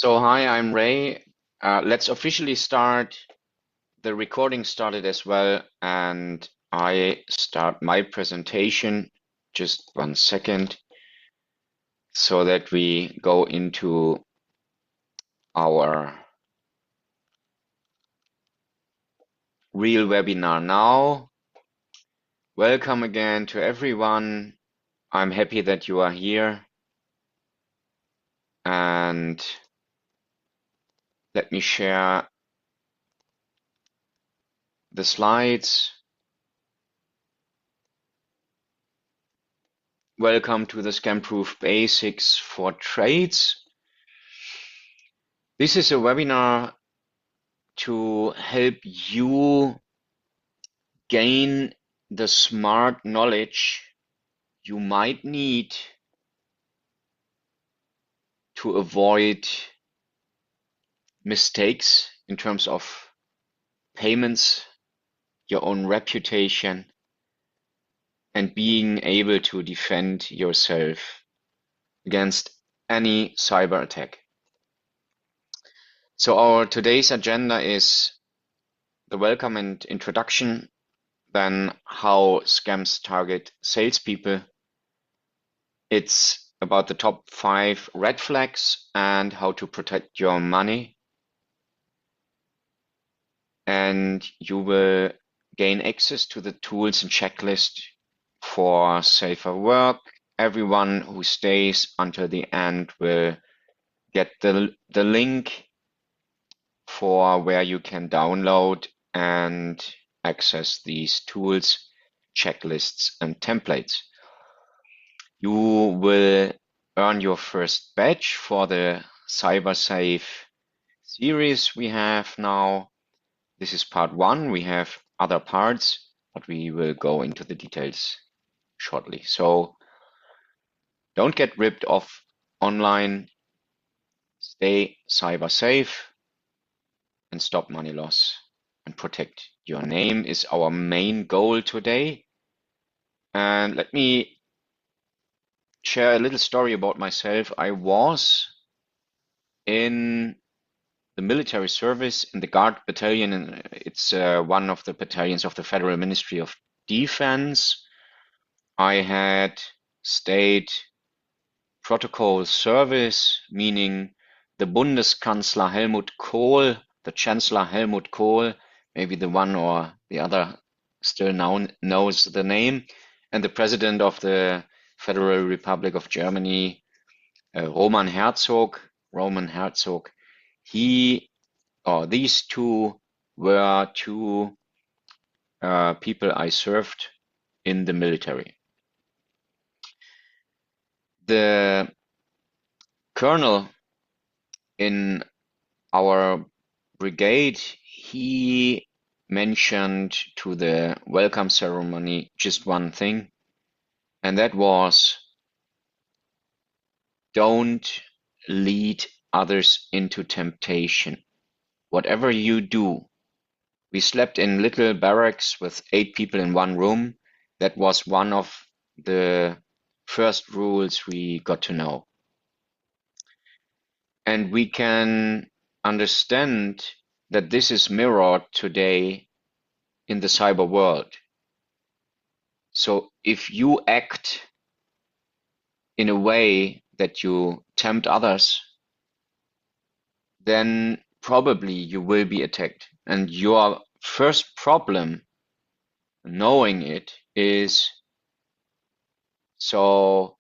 So hi, I'm Ray. Let's officially start. The recording started as well, and I start my presentation. Just 1 second, so that we go into our real webinar now. Welcome again to everyone. I'm happy that you are here, and let me share the slides. Welcome to the Scam-Proof Basics for Trades. This is a webinar to help you gain the smart knowledge you might need to avoid mistakes in terms of payments, your own reputation, and being able to defend yourself against any cyber attack. So our today's agenda is the welcome and introduction, then how scams target salespeople. It's about the top 5 red flags and how to protect your money. And you will gain access to the tools and checklist for safer work. Everyone who stays until the end will get the link for where you can download and access these tools, checklists, and templates. You will earn your first badge for the CyberSafe series we have now. This is part 1. We have other parts, but we will go into the details shortly. So don't get ripped off online. Stay cyber safe and stop money loss and protect your name is our main goal today. And let me share a little story about myself. I was in the military service in the Guard Battalion, and it's one of the battalions of the Federal Ministry of Defense. I had state protocol service, meaning the Bundeskanzler Helmut Kohl, the Chancellor Helmut Kohl, maybe the one or the other still knows the name, and the President of the Federal Republic of Germany, Roman Herzog, these two were two people I served in the military. The colonel in our brigade, he mentioned to the welcome ceremony just one thing, and that was, don't lead others into temptation. Whatever you do. We slept in little barracks with 8 people in one room. That was one of the first rules we got to know. And we can understand that this is mirrored today in the cyber world. So if you act in a way that you tempt others, then probably you will be attacked. And your first problem, knowing it, is, so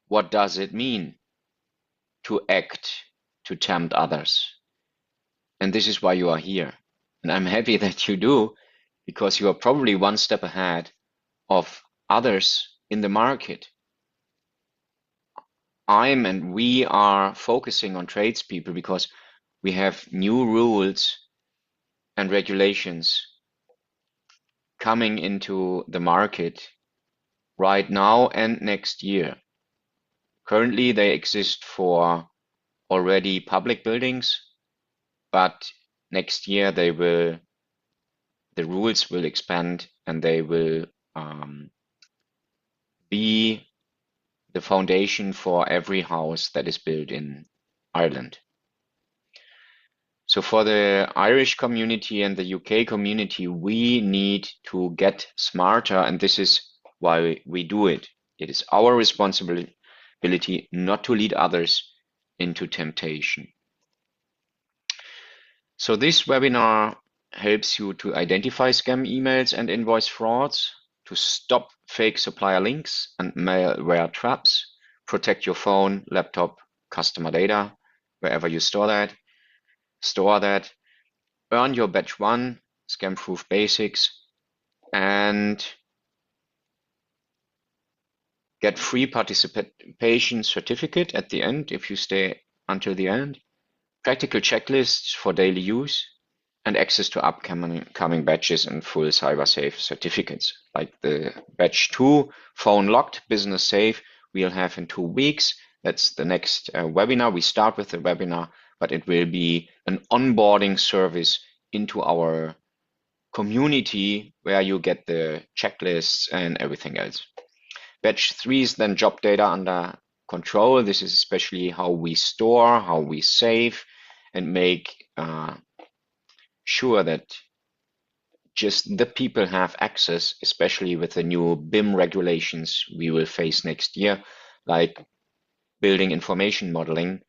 what does it mean to act to tempt others? And this is why you are here. And I'm happy that you do, because you are probably one step ahead of others in the market. And we are focusing on tradespeople because we have new rules and regulations coming into the market right now and next year. Currently, they exist for already public buildings, but next year the rules will expand and they will be the foundation for every house that is built in Ireland. So for the Irish community and the UK community, we need to get smarter, and this is why we do it. It is our responsibility not to lead others into temptation. So this webinar helps you to identify scam emails and invoice frauds, to stop fake supplier links and malware traps, protect your phone, laptop, customer data, wherever you store that, earn your Badge 1, scam-proof basics, and get free participation certificate at the end if you stay until the end, practical checklists for daily use, and access to upcoming badges and full cyber-safe certificates, like the Badge 2, phone locked, business safe, we'll have in 2 weeks. That's the next webinar. We start with the webinar, but it will be an onboarding service into our community where you get the checklists and everything else. Badge 3 is then job data under control. This is especially how we store, how we save, and make sure that just the people have access, especially with the new BIM regulations we will face next year, like building information modeling.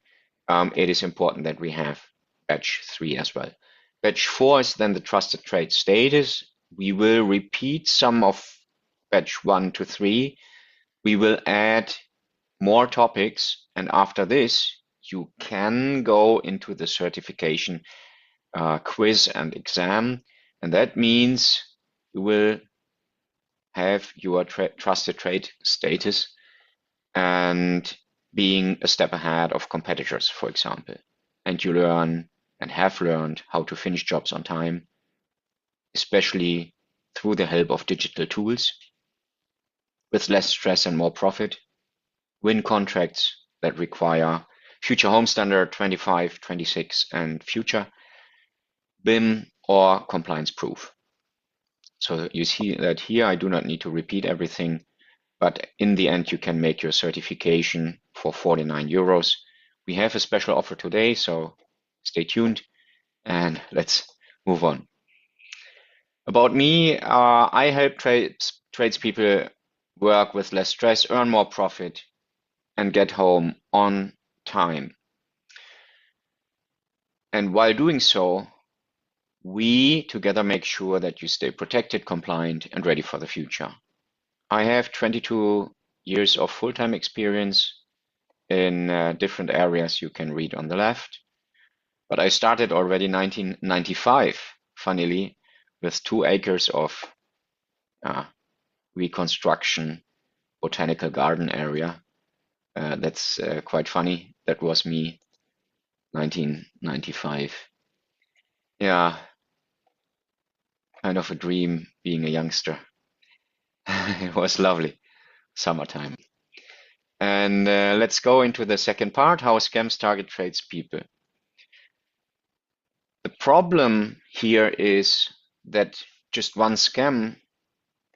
It is important that we have Badge 3 as well. Badge 4 is then the trusted trade status. We will repeat some of Badge 1 to 3. We will add more topics, and after this, you can go into the certification quiz and exam, and that means you will have your trusted trade status and being a step ahead of competitors, for example. And you learn and have learned how to finish jobs on time, especially through the help of digital tools, with less stress and more profit, win contracts that require Future Home Standard 25, 26, and future, BIM, or compliance proof. So you see that here I do not need to repeat everything, but in the end you can make your certification for 49 euros. We have a special offer today, so stay tuned and let's move on. About me, I help tradespeople work with less stress, earn more profit, and get home on time. And while doing so, we together make sure that you stay protected, compliant, and ready for the future. I have 22 years of full-time experience in different areas you can read on the left. But I started already in 1995, funnily, with 2 acres of reconstruction botanical garden area. That's quite funny. That was me, 1995. Yeah, kind of a dream being a youngster. It was lovely, summertime. And let's go into the second part, how scams target tradespeople. The problem here is that just one scam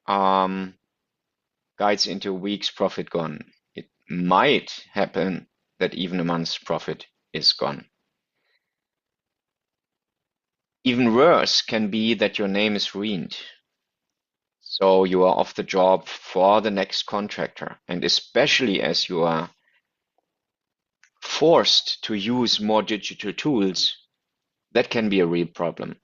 guides into a week's profit gone. It might happen that even a month's profit is gone. Even worse can be that your name is ruined. So you are off the job for the next contractor. And especially as you are forced to use more digital tools, that can be a real problem.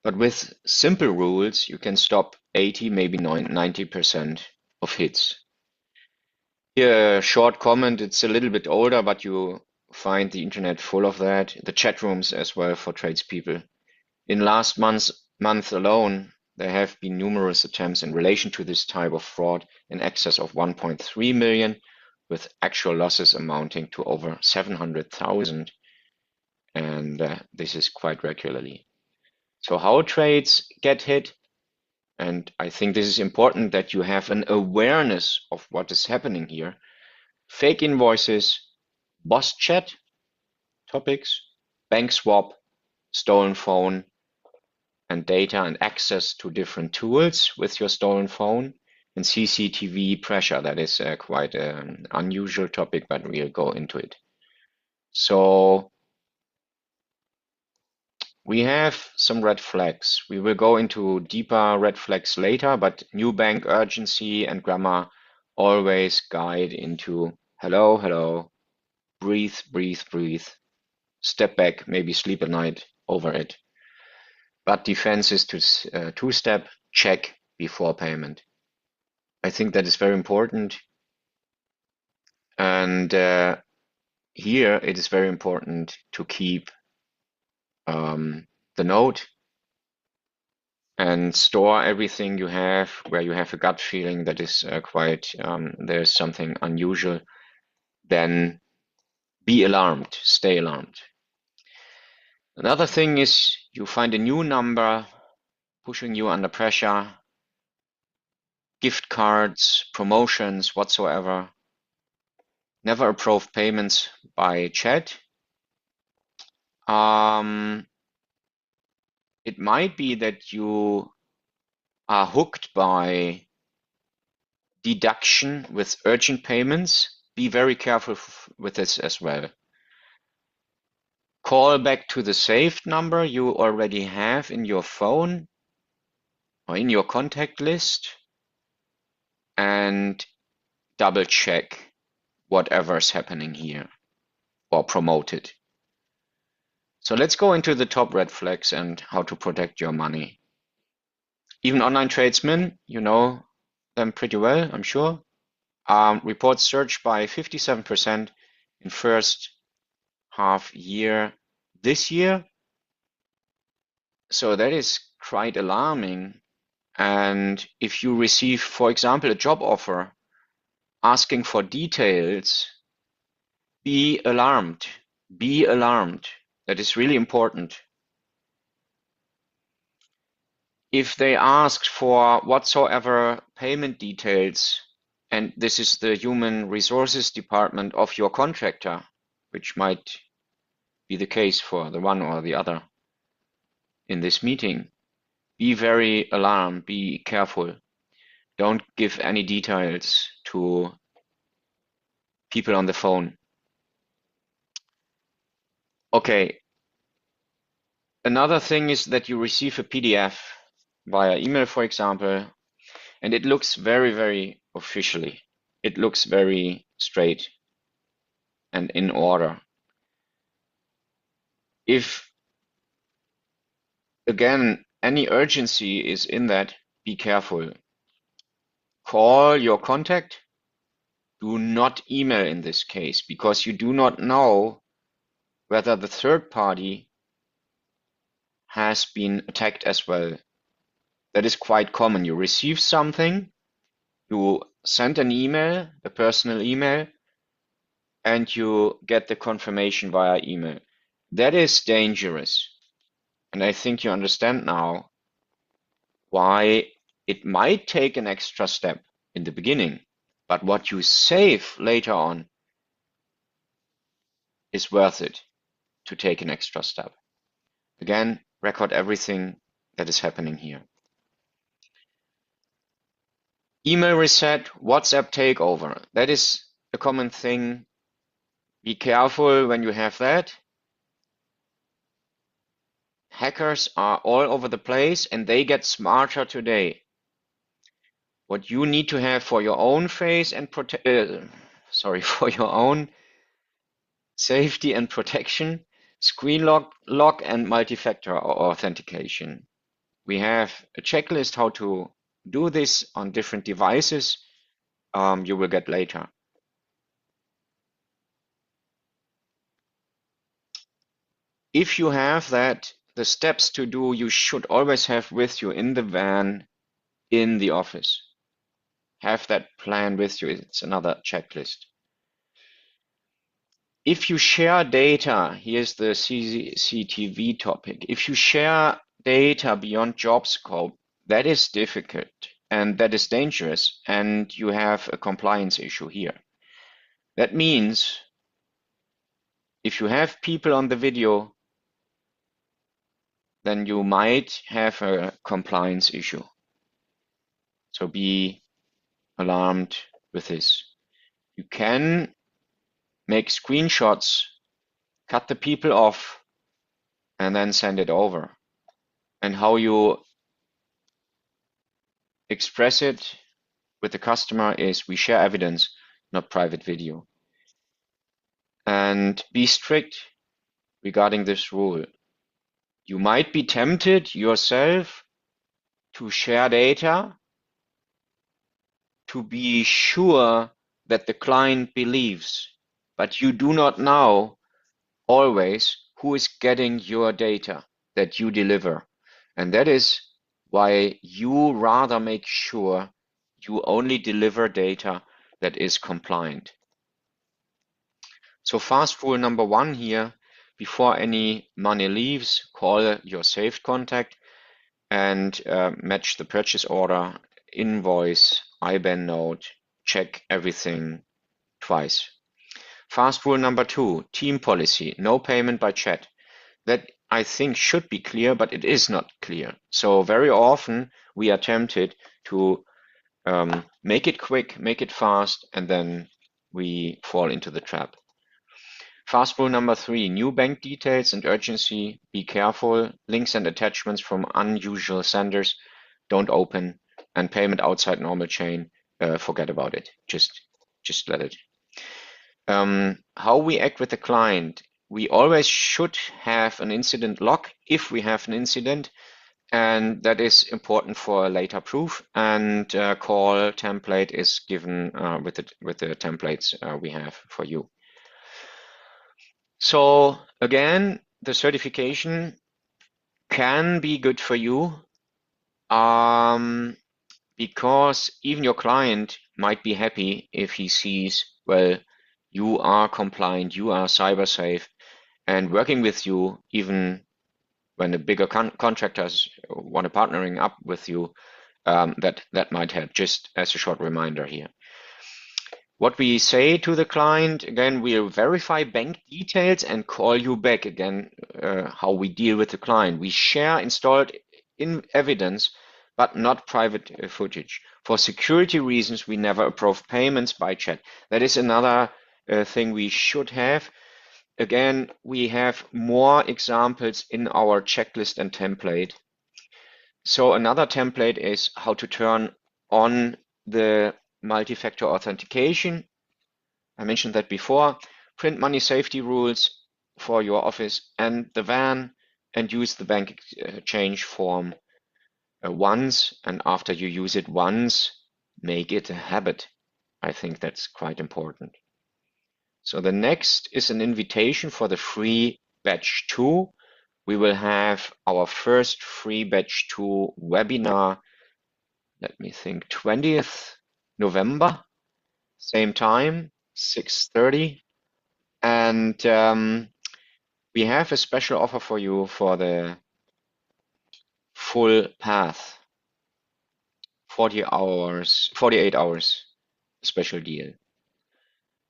But with simple rules, you can stop 80, maybe 90% of hits. Here, a short comment, it's a little bit older, but you find the internet full of that, the chat rooms as well for tradespeople. In last month alone, there have been numerous attempts in relation to this type of fraud in excess of 1.3 million, with actual losses amounting to over 700,000. And this is quite regularly. So how trades get hit? And I think this is important that you have an awareness of what is happening here. Fake invoices, boss chat topics, bank swap, stolen phone, and data and access to different tools with your stolen phone, and CCTV pressure. That is quite an unusual topic, but we'll go into it. So We have some red flags. We will go into deeper red flags later, but new bank urgency and grammar always guide into hello, hello, breathe, breathe, breathe, step back, maybe sleep at night over it. But defense is to two-step check before payment. I think that is very important. And here it is very important to keep the note and store everything you have where you have a gut feeling that is quite there's something unusual. Then be alarmed, stay alarmed. Another thing is you find a new number pushing you under pressure, gift cards, promotions, whatsoever. Never approve payments by chat. It might be that you are hooked by deduction with urgent payments. Be very careful with this as well. Call back to the saved number you already have in your phone or in your contact list and double check whatever is happening here or promote it. So let's go into the top red flags and how to protect your money. Even online tradesmen, you know them pretty well, I'm sure. Reports surged by 57% in first half year this year. So that is quite alarming. And if you receive, for example, a job offer asking for details, be alarmed. Be alarmed. That is really important. If they ask for whatsoever payment details, and this is the human resources department of your contractor, which might be the case for the one or the other in this meeting, be very alarmed, be careful. Don't give any details to people on the phone. Okay. Another thing is that you receive a PDF via email, for example, and it looks very, very officially. It looks very straight and in order. If, again, any urgency is in that, be careful. Call your contact. Do not email in this case because you do not know whether the third party has been attacked as well. That is quite common. You receive something, you send an email, a personal email, and you get the confirmation via email. That is dangerous. And I think you understand now why it might take an extra step in the beginning, but what you save later on is worth it to take an extra step. Again, record everything that is happening here. Email reset, WhatsApp takeover. That is a common thing. Be careful when you have that. Hackers are all over the place and they get smarter today. What you need to have for your own face and for your own safety and protection, screen lock and multi-factor authentication. We have a checklist how to do this on different devices. You will get later. If you have that, the steps to do you should always have with you in the van, in the office. Have that plan with you. It's another checklist. If you share data, here's the CCTV topic. If you share data beyond job scope, that is difficult and that is dangerous, and you have a compliance issue here. That means if you have people on the video, then you might have a compliance issue. So be alarmed with this. You can make screenshots, cut the people off, and then send it over. And how you express it with the customer is we share evidence, not private video. And be strict regarding this rule. You might be tempted yourself to share data to be sure that the client believes, but you do not know always who is getting your data that you deliver. And that is why you rather make sure you only deliver data that is compliant. So fast rule number one here, before any money leaves, call your saved contact and match the purchase order, invoice, IBAN note, check everything twice. Fast rule number two, team policy, no payment by chat. That I think should be clear, but it is not clear. So very often we are tempted to make it quick, make it fast, and then we fall into the trap. Fast rule number three, new bank details and urgency. Be careful. Links and attachments from unusual senders don't open, and payment outside normal chain, forget about it. Just let it. How we act with the client. We always should have an incident log if we have an incident, and that is important for later proof. And call template is given with the templates we have for you. So again, the certification can be good for you because even your client might be happy if he sees, well, you are compliant, you are cyber safe, and working with you, even when the bigger contractors want to partnering up with you, that might help, just as a short reminder here. What we say to the client, again, we'll verify bank details and call you back again, how we deal with the client. We share installed in evidence, but not private footage. For security reasons, we never approve payments by chat. That is another thing we should have. Again, we have more examples in our checklist and template. So another template is how to turn on the multi-factor authentication. I mentioned that before. Print money safety rules for your office and the van, and use the bank exchange form once, and after you use it once, make it a habit. I think that's quite important. So the next is an invitation for the free batch 2. We will have our first free batch 2 webinar, let me think, 20th November, same time, 6:30. And we have a special offer for you for the full path, 48 hours special deal.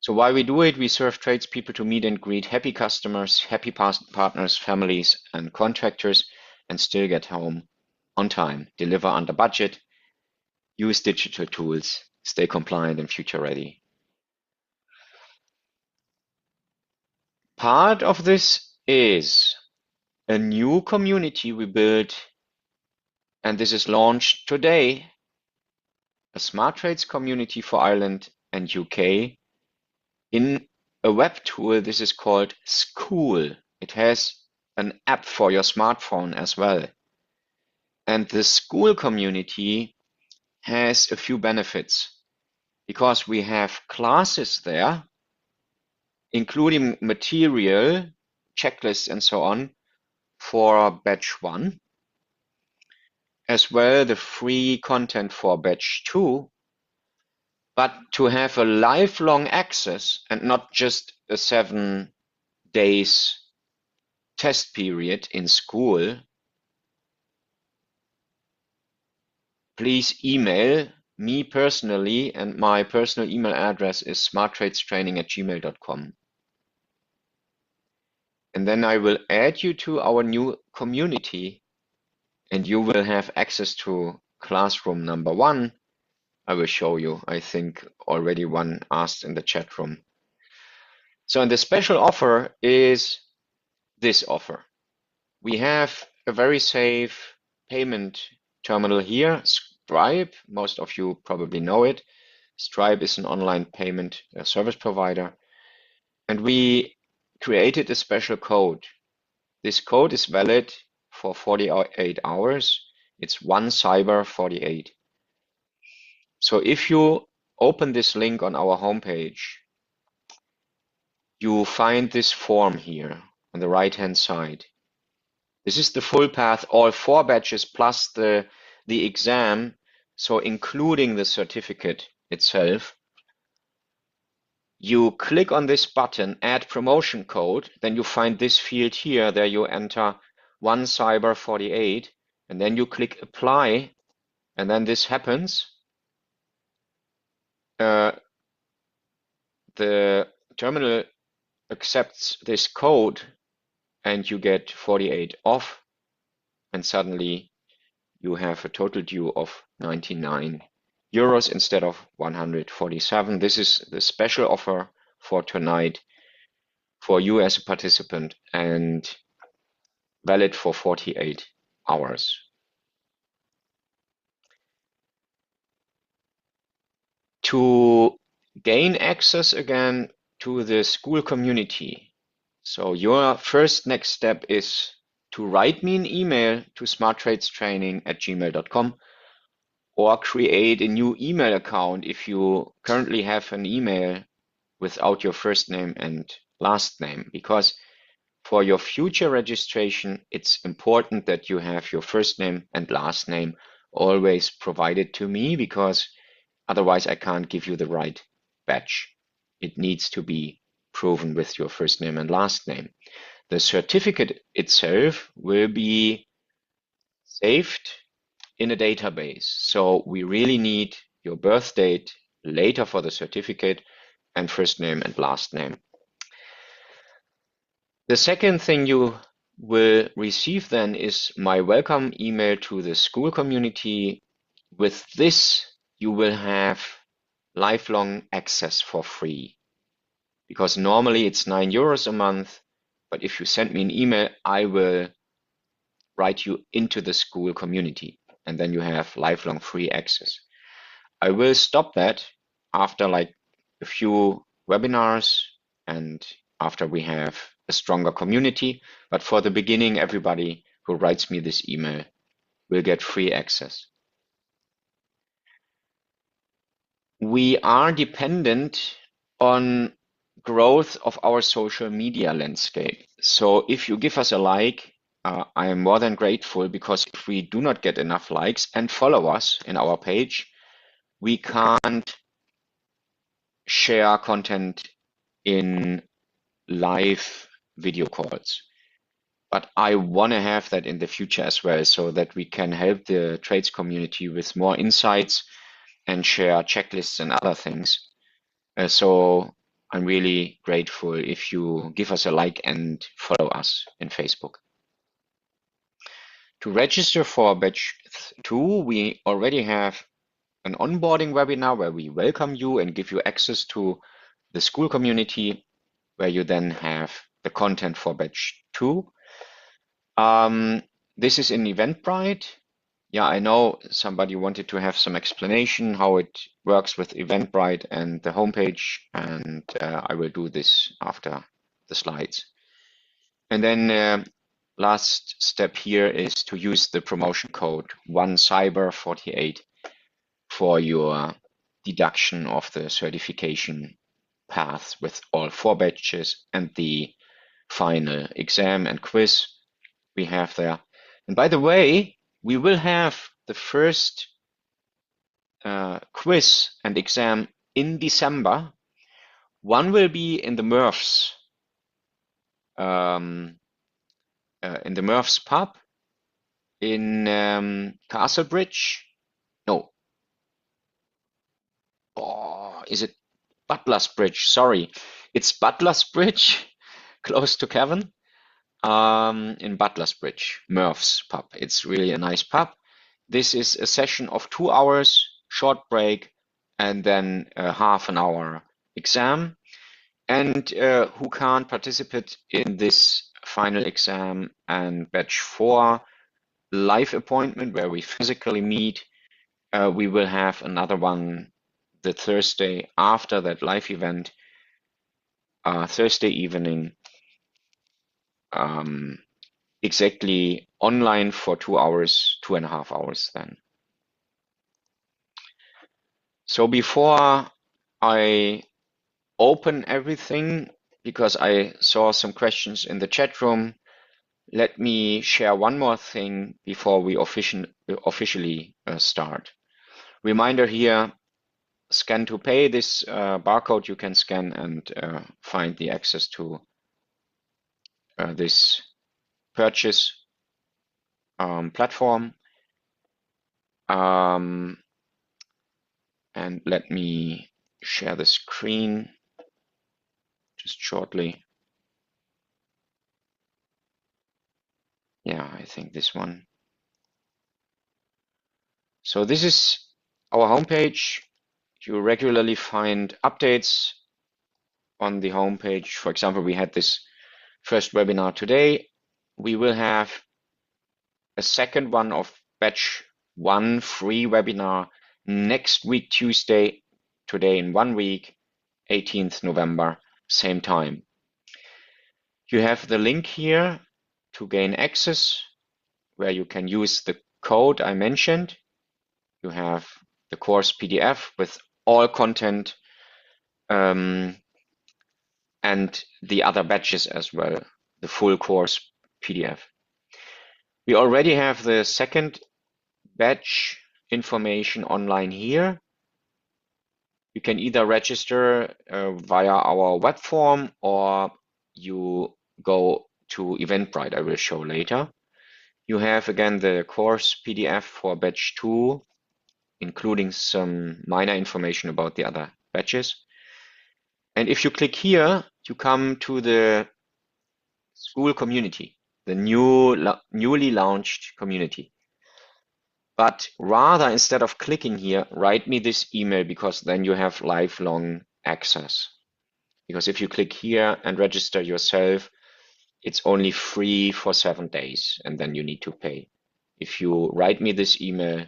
So while we do it, we serve tradespeople to meet and greet happy customers, happy partners, families, and contractors, and still get home on time, deliver under budget, use digital tools, stay compliant and future ready. Part of this is a new community we built, and this is launched today, a smart trades community for Ireland and UK. In a web tool, this is called School. It has an app for your smartphone as well. And the School community has a few benefits because we have classes there, including material, checklists, and so on for batch 1, as well the free content for batch 2. But to have a lifelong access and not just a 7 days test period in school, please email me personally, and my personal email address is smarttradestraining@gmail.com. And then I will add you to our new community, and you will have access to classroom number 1. I will show you. I think already one asked in the chat room. So, and the special offer is this offer. We have a very safe payment terminal here, Stripe. Most of you probably know it. Stripe is an online payment service provider. And we created a special code. This code is valid for 48 hours. It's 1cyber48. So if you open this link on our homepage, you find this form here on the right-hand side. This is the full path, all 4 badges plus the exam, so including the certificate itself. You click on this button, add promotion code, then you find this field here. There you enter 1cyber48, and then you click apply, and then this happens. The terminal accepts this code, and you get 48 off, and suddenly you have a total due of 99 euros instead of 147. This is the special offer for tonight for you as a participant and valid for 48 hours. To gain access again to the school community, so your first next step is to write me an email to smarttradestraining@gmail.com or create a new email account if you currently have an email without your first name and last name, because for your future registration, it's important that you have your first name and last name always provided to me, because otherwise I can't give you the right badge. It needs to be proven with your first name and last name. The certificate itself will be saved in a database. So we really need your birth date later for the certificate and first name and last name. The second thing you will receive then is my welcome email to the school community. With this, you will have lifelong access for free, because normally it's 9 euros a month, but if you send me an email, I will write you into the school community, and then you have lifelong free access. I will stop that after like a few webinars and after we have a stronger community, but for the beginning, everybody who writes me this email will get free access. We are dependent on growth of our social media landscape. So if you give us a like, I am more than grateful, because if we do not get enough likes and follow us in our page, we can't share content in live video calls. But I want to have that in the future as well, so that we can help the trades community with more insights and share checklists and other things. So I'm really grateful if you give us a like and follow us in Facebook. To register for batch 2, we already have an onboarding webinar where we welcome you and give you access to the school community, where you then have the content for batch 2. This is in Eventbrite. Yeah, I know somebody wanted to have some explanation how it works with Eventbrite and the homepage, and I will do this after the slides. And then last step here is to use the promotion code 1cyber48 for your deduction of the certification path with all 4 badges and the final exam and quiz we have there. And by the way, we will have the first quiz and exam in December. One will be in the Murphs, pub in Castlebridge. No. Oh, is it Butler's Bridge? Sorry, it's Butler's Bridge, close to Cavan. In Butler's Bridge, Murph's pub. It's really a nice pub. This is a session of 2 hours, short break, and then a half an hour exam. And who can't participate in this final exam, and batch 4, live appointment, where we physically meet. We will have another one the Thursday after that live event, Thursday evening, exactly online for 2 hours, 2.5 hours then. So before I open everything, because I saw some questions in the chat room, let me share one more thing before we officially start. Reminder here, scan to pay. This barcode you can scan and find the access to this purchase platform. And let me share the screen just shortly. Yeah, I think this one. So this is our homepage. You regularly find updates on the homepage. For example, we had this first webinar today. We will have a second one of batch 1 free webinar next week, Tuesday, today in 1 week, 18th November, same time. You have the link here to gain access, where you can use the code I mentioned. You have the course PDF with all content and the other batches as well, the full course PDF. We already have the second batch information online here. You can either register via our web form, or you go to Eventbrite, I will show later. You have again the course PDF for batch 2, including some minor information about the other batches. And if you click here, you come to the school community, the newly launched community. But rather, instead of clicking here, write me this email, because then you have lifelong access. Because if you click here and register yourself, it's only free for 7 days, and then you need to pay. If you write me this email,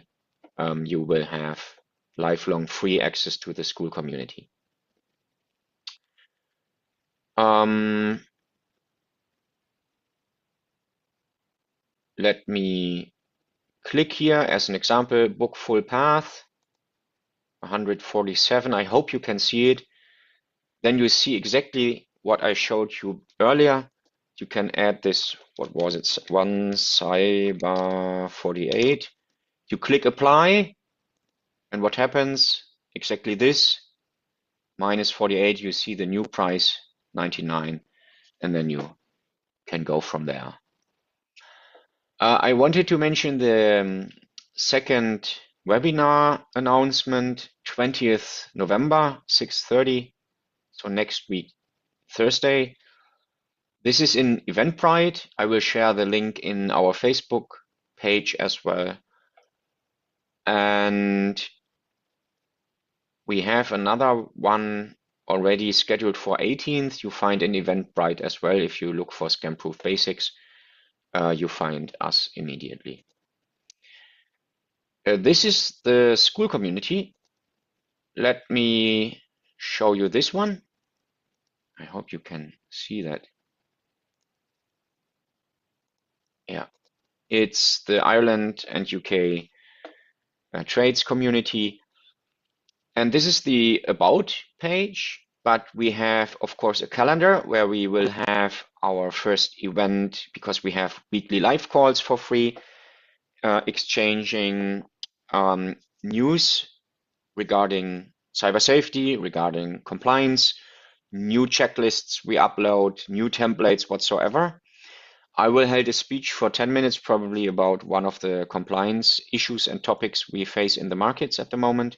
you will have lifelong free access to the school community. Let me click here as an example, book full path, 147. I hope you can see it. Then you see exactly what I showed you earlier. You can add this, what was it, 1 cyber 48. You click apply, and what happens? Exactly this, minus 48, you see the new price, 99, and then you can go from there. I wanted to mention the second webinar announcement, 20th November, 6:30, so next week, Thursday. This is in Eventbrite. I will share the link in our Facebook page as well. And we have another one already scheduled for 18th. You find in Eventbrite as well. If you look for Scam-Proof Basics, you find us immediately. This is the school community. Let me show you this one. I hope you can see that. Yeah, it's the Ireland and UK trades community. And this is the About page, but we have, of course, a calendar where we will have our first event, because we have weekly live calls for free, exchanging news regarding cyber safety, regarding compliance, new checklists we upload, new templates whatsoever. I will hold a speech for 10 minutes probably about one of the compliance issues and topics we face in the markets at the moment.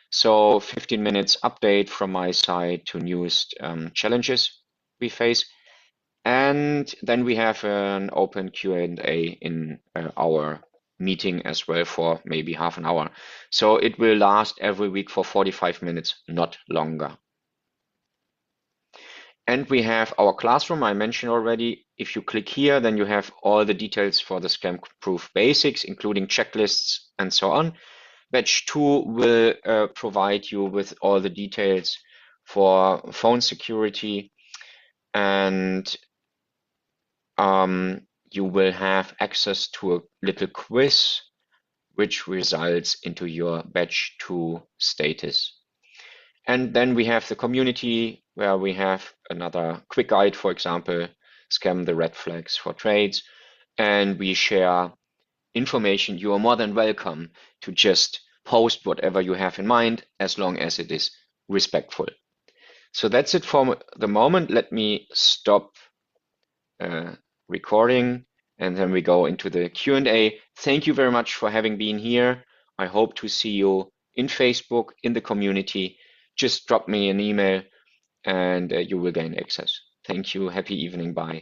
So 15 minutes update from my side to newest challenges we face. And then we have an open Q&A in our meeting as well for maybe half an hour. So it will last every week for 45 minutes, not longer. And we have our classroom, I mentioned already. If you click here, then you have all the details for the scam-proof basics, including checklists and so on. Badge 2 will provide you with all the details for phone security, and you will have access to a little quiz which results into your Badge 2 status. And then we have the community where we have another quick guide, for example, Scam the Red Flags for Trades, and we share information. You are more than welcome to just post whatever you have in mind, as long as it is respectful. So that's it for the moment. Let me stop recording, and then we go into the Q&A. Thank you very much for having been here. I hope to see you in Facebook, in the community. Just drop me an email and you will gain access. Thank you. Happy evening. Bye.